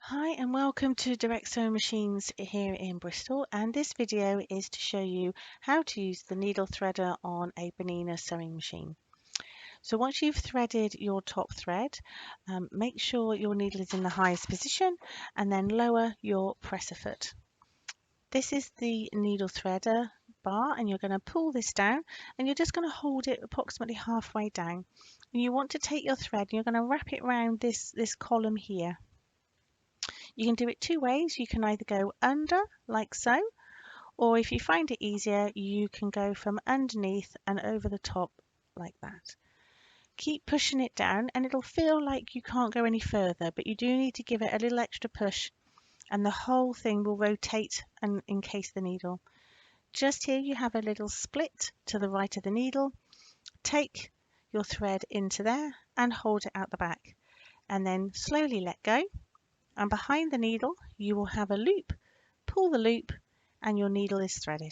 Hi and welcome to Direct Sewing Machines here in Bristol, and this video is to show you how to use the needle threader on a Bernina sewing machine. So once you've threaded your top thread, make sure your needle is in the highest position and then lower your presser foot. This is the needle threader bar, and you're going to pull this down and you're just going to hold it approximately halfway down. And you want to take your thread and you're going to wrap it around this column here. You can do it two ways. You can either go under like so, or if you find it easier, you can go from underneath and over the top like that. Keep pushing it down and it'll feel like you can't go any further, but you do need to give it a little extra push and the whole thing will rotate and encase the needle. Just here you have a little split to the right of the needle. Take your thread into there and hold it out the back, and then slowly let go. And behind the needle you will have a loop. Pull the loop and your needle is threaded.